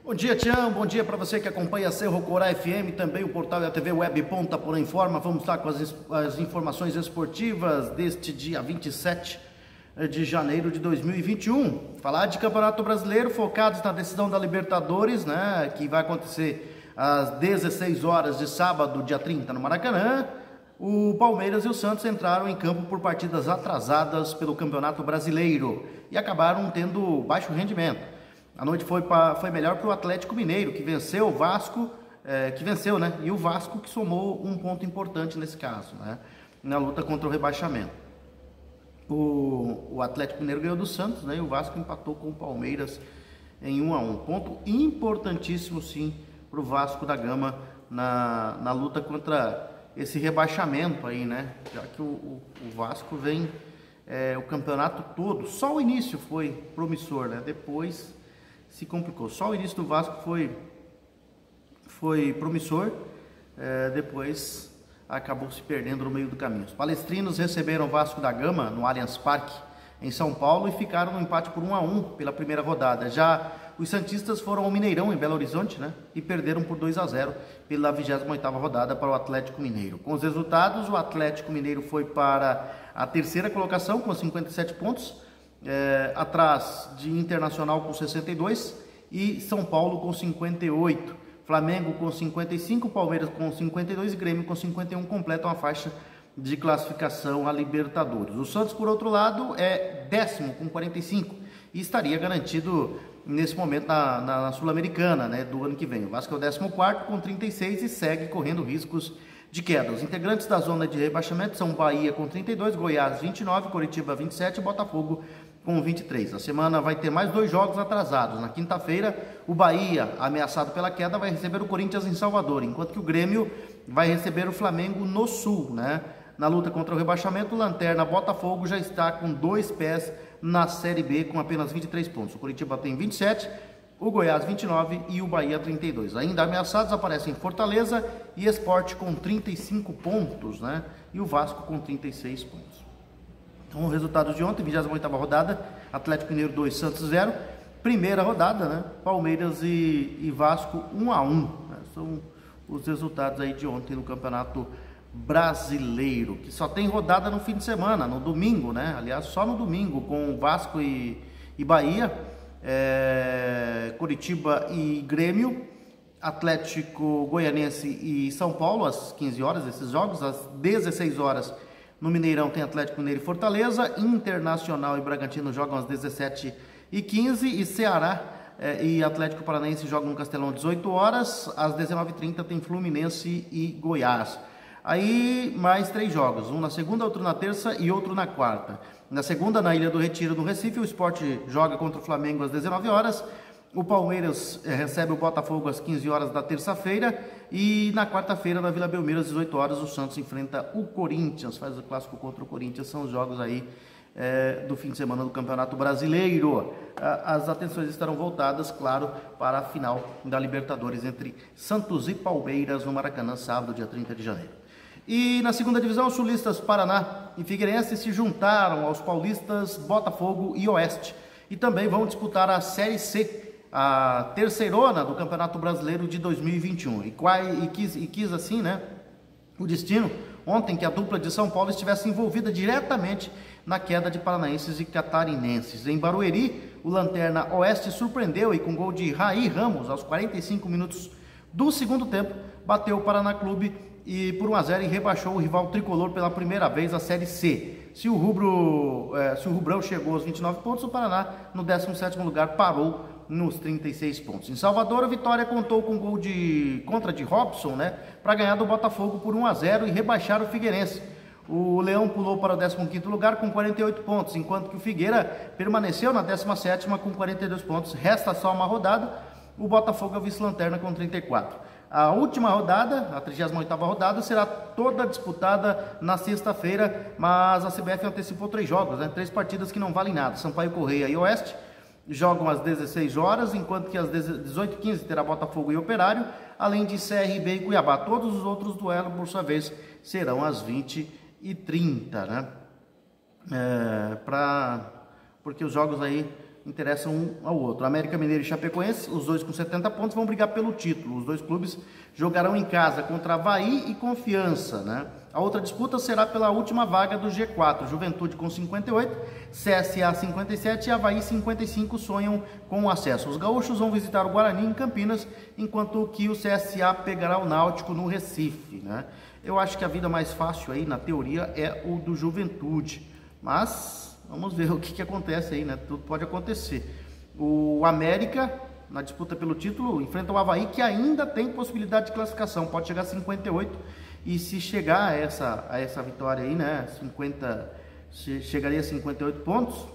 Bom dia, Tião. Bom dia para você que acompanha a Cerro Corá FM, também o portal e a TV Web Ponta Porã Informa. Vamos estar com as informações esportivas deste dia 27 de janeiro de 2021. Falar de Campeonato Brasileiro, focados na decisão da Libertadores, né, que vai acontecer às 16 horas de sábado, dia 30, no Maracanã. O Palmeiras e o Santos entraram em campo por partidas atrasadas pelo Campeonato Brasileiro e acabaram tendo baixo rendimento. A noite foi melhor para o Atlético Mineiro, que venceu o Vasco, né? E o Vasco que somou um ponto importante nesse caso, né? Na luta contra o rebaixamento. O Atlético Mineiro ganhou do Santos, né? E o Vasco empatou com o Palmeiras em 1-1. Ponto importantíssimo, sim, para o Vasco da Gama na luta contra esse rebaixamento aí, né? Já que o Vasco vem o campeonato todo, só o início foi promissor, né? Depois se complicou. Só o início do Vasco foi promissor, depois acabou se perdendo no meio do caminho. Os palestrinos receberam o Vasco da Gama no Allianz Parque, em São Paulo, e ficaram no empate por 1-1 pela primeira rodada. Já os santistas foram ao Mineirão, em Belo Horizonte, né, e perderam por 2-0 pela 28ª rodada para o Atlético Mineiro. Com os resultados, o Atlético Mineiro foi para a terceira colocação com 57 pontos, atrás de Internacional com 62 e São Paulo com 58, Flamengo com 55, Palmeiras com 52 e Grêmio com 51 completam a faixa de classificação a Libertadores. O Santos, por outro lado, é 10º com 45 e estaria garantido nesse momento na Sul-Americana, né, do ano que vem. O Vasco é o 14º com 36 e segue correndo riscos de queda. Os integrantes da zona de rebaixamento são Bahia com 32, Goiás 29, Coritiba 27 e Botafogo com 23. A semana vai ter mais 2 jogos atrasados. Na quinta-feira, o Bahia, ameaçado pela queda, vai receber o Corinthians em Salvador, enquanto que o Grêmio vai receber o Flamengo no Sul, né? Na luta contra o rebaixamento, o Lanterna Botafogo já está com 2 pés na Série B com apenas 23 pontos. O Coritiba tem 27, o Goiás 29 e o Bahia 32. Ainda ameaçados aparecem Fortaleza e Sport com 35 pontos, né? E o Vasco com 36 pontos. Então, o resultado de ontem, 28ª rodada, Atlético Mineiro 2, Santos 0. Primeira rodada, né? Palmeiras e Vasco 1-1. Né? São os resultados aí de ontem no Campeonato Brasileiro, que só tem rodada no fim de semana, no domingo, né? Aliás, só no domingo, com Vasco e Bahia, Coritiba e Grêmio, Atlético Goianense e São Paulo, às 15 horas, esses jogos. Às 16 horas, no Mineirão, tem Atlético Mineiro e Fortaleza. Internacional e Bragantino jogam às 17h15 e Ceará e Atlético Paranaense jogam no Castelão às 18 horas. Às 19h30 tem Fluminense e Goiás. Aí mais 3 jogos, um na segunda, outro na terça e outro na quarta. Na segunda, na Ilha do Retiro, no Recife, o Sport joga contra o Flamengo às 19 horas. O Palmeiras recebe o Botafogo às 15 horas da terça-feira. E na quarta-feira, na Vila Belmiro, às 18 horas, o Santos enfrenta o Corinthians, faz o clássico contra o Corinthians. São os jogos aí do fim de semana do Campeonato Brasileiro. As atenções estarão voltadas, claro, para a final da Libertadores entre Santos e Palmeiras no Maracanã, sábado, dia 30 de janeiro. E na segunda divisão, os sulistas Paraná e Figueirense se juntaram aos paulistas Botafogo e Oeste e também vão disputar a Série C, a terceirona do Campeonato Brasileiro de 2021. E quis assim, né, o destino ontem que a dupla de São Paulo estivesse envolvida diretamente na queda de paranaenses e catarinenses. Em Barueri, o Lanterna Oeste surpreendeu e com gol de Raí Ramos aos 45 minutos do segundo tempo, bateu o Paraná Clube e por 1-0 e rebaixou o rival tricolor pela primeira vez à Série C. Se o Rubrão chegou aos 29 pontos, o Paraná no 17º lugar parou nos 36 pontos. Em Salvador, a Vitória contou com gol contra de Robson, né, para ganhar do Botafogo por 1-0 e rebaixar o Figueirense. O Leão pulou para o 15º lugar com 48 pontos, enquanto que o Figueira permaneceu na 17ª com 42 pontos. Resta só uma rodada, o Botafogo é o vice-lanterna com 34. A última rodada, a 38ª rodada, será toda disputada na sexta-feira, mas a CBF antecipou 3 jogos, né? 3 partidas que não valem nada. Sampaio Correia e Oeste jogam às 16 horas, enquanto que às 18h15 terá Botafogo e Operário, além de CRB e Cuiabá. Todos os outros duelos, por sua vez, serão às 20h30, né? Porque os jogos aí interessam um ao outro. América Mineiro e Chapecoense, os dois com 70 pontos, vão brigar pelo título. Os dois clubes jogarão em casa contra Avaí e Confiança, né? A outra disputa será pela última vaga do G4. Juventude com 58, CSA 57 e Avaí 55 sonham com o acesso. Os gaúchos vão visitar o Guarani em Campinas, enquanto que o CSA pegará o Náutico no Recife, né? Eu acho que a vida mais fácil aí, na teoria, é o do Juventude. Mas vamos ver o que acontece aí, né? Tudo pode acontecer. O América, na disputa pelo título, enfrenta o Avaí, que ainda tem possibilidade de classificação. Pode chegar a 58. E se chegar a essa vitória aí, né, chegaria a 58 pontos,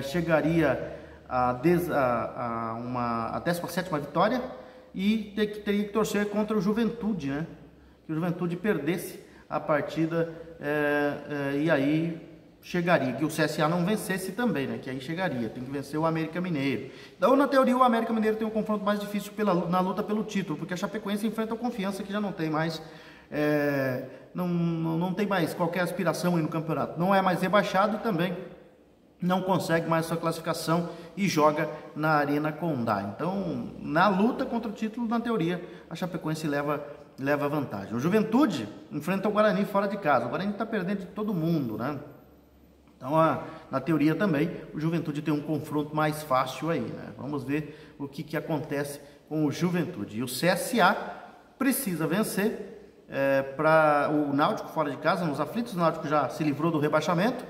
chegaria a 17ª vitória e teria que torcer contra o Juventude, né, que o Juventude perdesse a partida e aí chegaria, que o CSA não vencesse também, né, que aí chegaria, tem que vencer o América Mineiro. Então, na teoria, o América Mineiro tem um confronto mais difícil na luta pelo título, porque a Chapecoense enfrenta a Confiança, que já não tem mais, não tem mais qualquer aspiração aí no campeonato, não é mais rebaixado e também não consegue mais sua classificação e joga na Arena Condá. Então, na luta contra o título, na teoria, a Chapecoense leva vantagem. O Juventude enfrenta o Guarani fora de casa, o Guarani está perdendo de todo mundo, né? Então, na teoria também, o Juventude tem um confronto mais fácil aí, né? Vamos ver o que acontece com o Juventude. E o CSA precisa vencer para o Náutico fora de casa, nos aflitos. O Náutico já se livrou do rebaixamento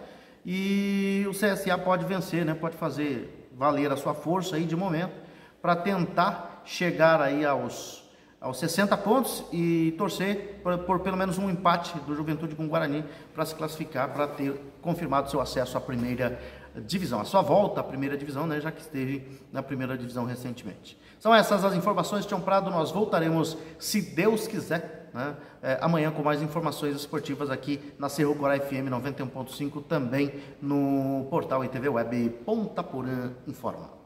e o CSA pode vencer, né? Pode fazer valer a sua força aí de momento para tentar chegar aí aos 60 pontos e torcer por pelo menos um empate do Juventude com o Guarani para se classificar, para ter confirmado seu acesso à primeira divisão, a sua volta à primeira divisão, né, já que esteve na primeira divisão recentemente. São essas as informações, Tião Prado. Nós voltaremos, se Deus quiser, né, amanhã com mais informações esportivas aqui na Cerro Corá FM 91.5, também no portal ITV Web Ponta Porã Informa.